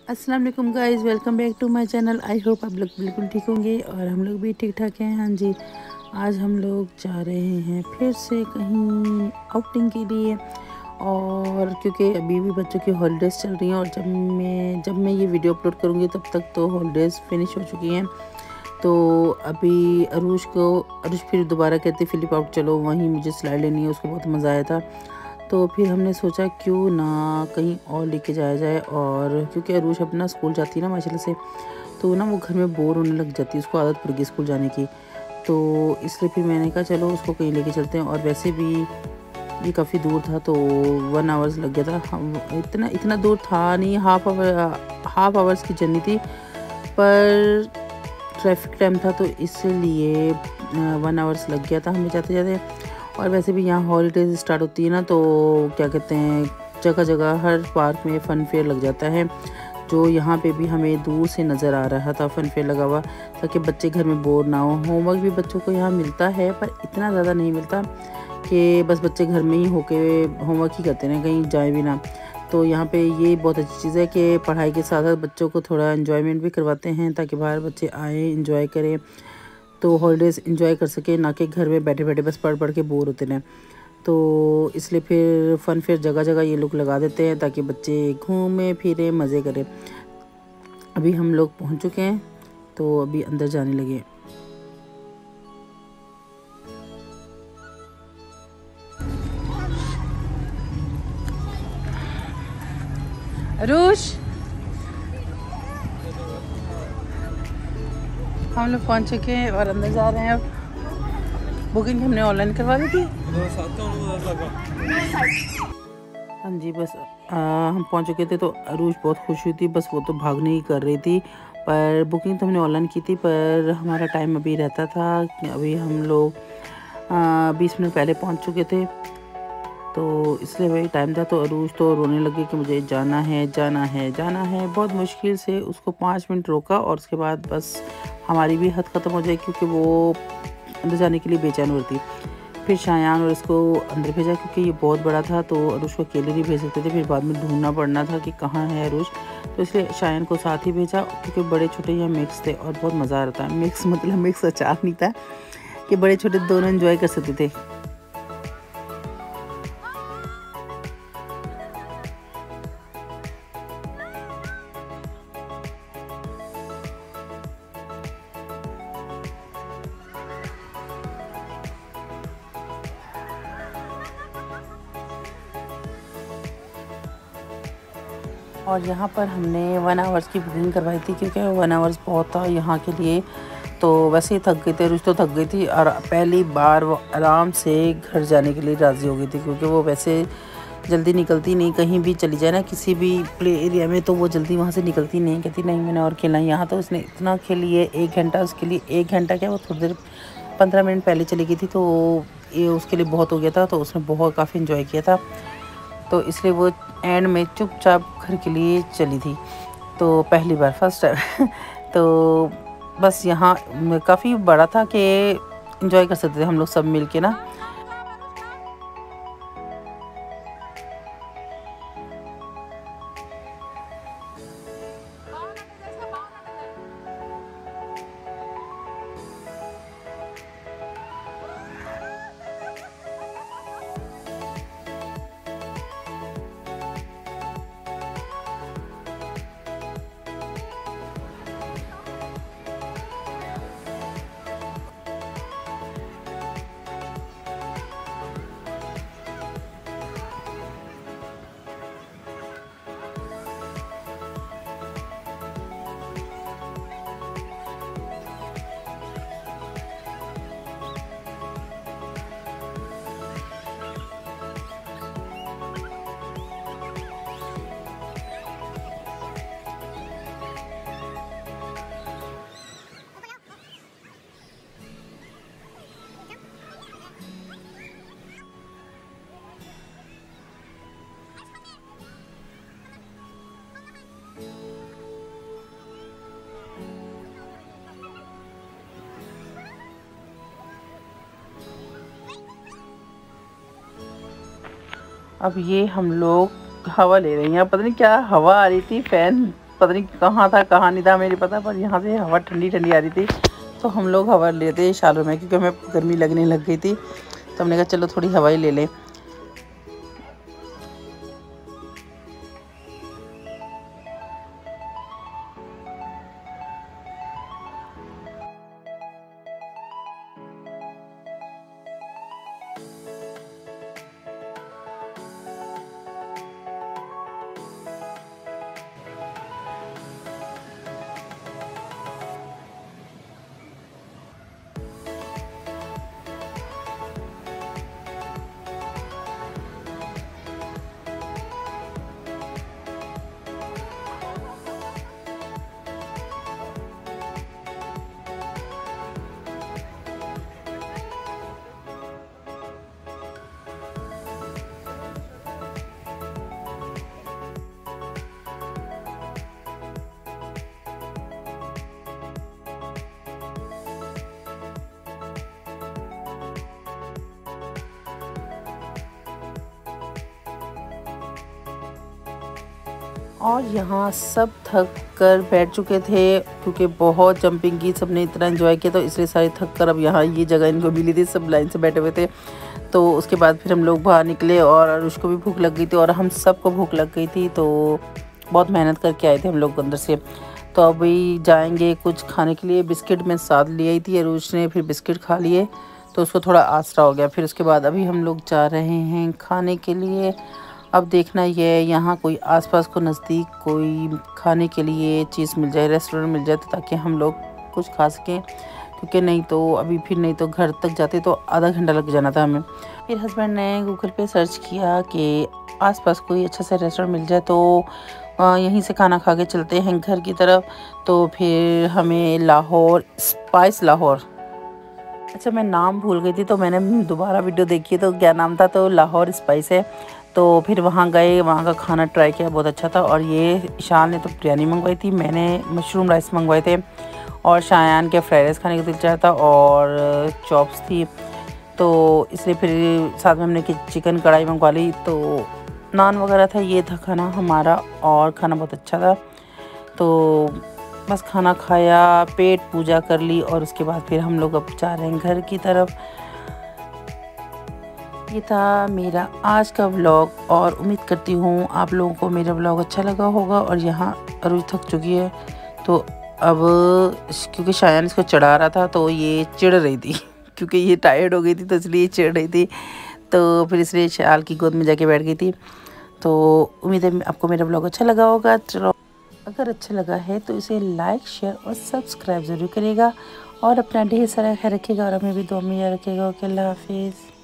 अस्सलाम वालेकुम guys, welcome back to my channel. I hope आप लोग बिल्कुल ठीक होंगे और हम लोग भी ठीक ठाक हैं। हाँ जी, आज हम लोग जा रहे हैं फिर से कहीं आउटिंग के लिए। और क्योंकि अभी भी बच्चों की हॉलीडेज़ चल रही हैं और जब मैं ये वीडियो अपलोड करूँगी तब तक तो हॉलीडेज़ फिनिश हो चुकी हैं। तो अभी अरुष फिर दोबारा कहते फ़िलिप आउट चलो, वहीं मुझे स्लाइड लेनी है, उसको बहुत मज़ा आया था। तो फिर हमने सोचा क्यों ना कहीं और लेके जाया जाए। और क्योंकि अरूष अपना स्कूल जाती है ना माशाल्लाह से, तो ना वो घर में बोर होने लग जाती है, उसको आदत पड़ गई स्कूल जाने की। तो इसलिए फिर मैंने कहा चलो उसको कहीं लेके चलते हैं। और वैसे भी ये काफ़ी दूर था तो 1 आवर्स लग गया था। हम इतना इतना दूर था नहीं, हाफ आवर्स की जर्नी थी, पर ट्रैफिक टाइम था तो इसलिए 1 आवर्स लग गया था हमें जाते जाते। और वैसे भी यहाँ हॉलीडेज स्टार्ट होती है ना, तो क्या कहते हैं, जगह जगह हर पार्क में फ़न फेयर लग जाता है, जो यहाँ पे भी हमें दूर से नज़र आ रहा था फ़न फेयर लगा हुआ, ताकि बच्चे घर में बोर ना हो। होमवर्क भी बच्चों को यहाँ मिलता है पर इतना ज़्यादा नहीं मिलता कि बस बच्चे घर में ही होके होमवर्क ही करते रहें, कहीं जाए भी ना। तो यहाँ पे ये बहुत अच्छी चीज़ है कि पढ़ाई के साथ साथ बच्चों को थोड़ा एंजॉयमेंट भी करवाते हैं, ताकि बाहर बच्चे आएँ, एंजॉय करें, तो हॉलीडेज़ एंजॉय कर सकें, ना कि घर में बैठे बैठे बस पढ़ पढ़ के बोर होते रहें। तो इसलिए फिर फ़न फेयर जगह जगह ये लोग लगा देते हैं ताकि बच्चे घूमें फिरें, मज़े करें। अभी हम लोग पहुँच चुके हैं तो अभी अंदर जाने लगे। अरुष, हम लोग पहुँच चुके हैं और अंदर जा रहे हैं। अब बुकिंग हमने ऑनलाइन करवा दी थी। हाँ जी, बस हम पहुँच चुके थे तो अरुष बहुत खुश हुई थी, बस वो तो भागने ही कर रही थी। पर बुकिंग तो हमने ऑनलाइन की थी, पर हमारा टाइम अभी रहता था कि अभी हम लोग 20 मिनट पहले पहुँच चुके थे, तो इसलिए वही टाइम था। तो अरूज तो रोने लगी कि मुझे जाना है जाना है जाना है। बहुत मुश्किल से उसको 5 मिनट रोका और उसके बाद बस हमारी भी हद ख़त्म हो जाए, क्योंकि वो अंदर जाने के लिए बेचैन हो रही थी। फिर शायान और इसको अंदर भेजा, क्योंकि ये बहुत बड़ा था तो अरूज को अकेले नहीं भेज सकते थे, फिर बाद में ढूंढना पड़ना था कि कहाँ है अरूज। तो इसलिए शायान को साथ ही भेजा, क्योंकि बड़े छोटे यहाँ मिक्स थे और बहुत मज़ा आ रहा था। मिक्स मतलब मिक्स अचार नहीं था, कि बड़े छोटे दोनों एंजॉय कर सकते थे। और यहाँ पर हमने 1 आवर्स की बुकिंग करवाई थी, क्योंकि 1 आवर्स बहुत था यहाँ के लिए। तो वैसे ही थक गई थी, रुच तो थक गई थी, और पहली बार वो आराम से घर जाने के लिए राज़ी हो गई थी, क्योंकि वो वैसे जल्दी निकलती नहीं, कहीं भी चली जाए ना किसी भी प्ले एरिया में, तो वो जल्दी वहाँ से निकलती नहीं, कहती नहीं मैंने और खेलना है। यहाँ तो उसने इतना खेली है, 1 घंटा उसके लिए। 1 घंटा क्या, वो थोड़ी देर 15 मिनट पहले चली गई थी, तो ये उसके लिए बहुत हो गया था। तो उसने बहुत काफ़ी इन्जॉय किया था, तो इसलिए वो एंड में चुपचाप घर के लिए चली थी। तो पहली बार, फर्स्ट टाइम तो बस यहाँ काफ़ी बड़ा था कि एंजॉय कर सकते थे हम लोग सब मिल के ना। अब ये हम लोग हवा ले रहे हैं, यहाँ पता नहीं क्या हवा आ रही थी, फ़ैन पता नहीं कहाँ था कहाँ नहीं था मेरी पता, पर यहाँ से हवा ठंडी ठंडी आ रही थी तो हम लोग हवा लेते शालों में, क्योंकि हमें गर्मी लगने लग गई थी तो हमने कहा चलो थोड़ी हवा ही ले लें। और यहाँ सब थक कर बैठ चुके थे क्योंकि बहुत जंपिंग की, सबने इतना एंजॉय किया तो इसलिए सारे थक कर अब यहाँ ये जगह इनको मिली थी, सब लाइन से बैठे हुए थे। तो उसके बाद फिर हम लोग बाहर निकले और उसको भी भूख लग गई थी और हम सबको भूख लग गई थी, तो बहुत मेहनत करके आए थे हम लोग अंदर से। तो अभी जाएंगे कुछ खाने के लिए। बिस्किट मैं साथ ले आई थी, अरुष ने फिर बिस्किट खा लिए तो उसको थोड़ा आसरा हो गया। फिर उसके बाद अभी हम लोग जा रहे हैं खाने के लिए। अब देखना ये यहाँ कोई आसपास को नज़दीक कोई खाने के लिए चीज़ मिल जाए, रेस्टोरेंट मिल जाए, तो ताकि हम लोग कुछ खा सकें, क्योंकि नहीं तो घर तक जाते तो आधा घंटा लग जाना था हमें। फिर हस्बैंड ने गूगल पे सर्च किया कि आसपास कोई अच्छा सा रेस्टोरेंट मिल जाए तो यहीं से खाना खा के चलते हैं घर की तरफ। तो फिर हमें लाहौर स्पाइस लाहौर, अच्छा मैं नाम भूल गई थी तो मैंने दोबारा वीडियो देखी तो क्या नाम था, तो लाहौर स्पाइस है। तो फिर वहाँ गए, वहाँ का खाना ट्राई किया, बहुत अच्छा था। और ये ईशान ने तो बिरयानी मंगवाई थी, मैंने मशरूम राइस मंगवाए थे और शायान के फ्राइड राइस खाने का दिल चाहा था और चॉप्स थी, तो इसलिए फिर साथ में हमने चिकन कढ़ाई मंगवा ली। तो नान वगैरह था, ये था खाना हमारा और खाना बहुत अच्छा था। तो बस खाना खाया, पेट पूजा कर ली और उसके बाद फिर हम लोग अब जा रहे हैं घर की तरफ। ये था मेरा आज का व्लॉग और उम्मीद करती हूँ आप लोगों को मेरा व्लॉग अच्छा लगा होगा। और यहाँ अरुज थक चुकी है तो अब क्योंकि शायान इसको चढ़ा रहा था तो ये चिढ़ रही थी क्योंकि ये टायर्ड हो गई थी तो इसलिए चिढ़ रही थी, तो फिर इसलिए शाल की गोद में जाके बैठ गई थी। तो उम्मीद है आपको मेरा व्लॉग अच्छा लगा होगा। चलो अगर अच्छा लगा है तो इसे लाइक शेयर और सब्सक्राइब ज़रूर करिएगा और अपना ढेर सारा ख्याल रखिएगा और हमें भी दुआ में याद रखिएगा। ओके, अल्लाह हाफिज़।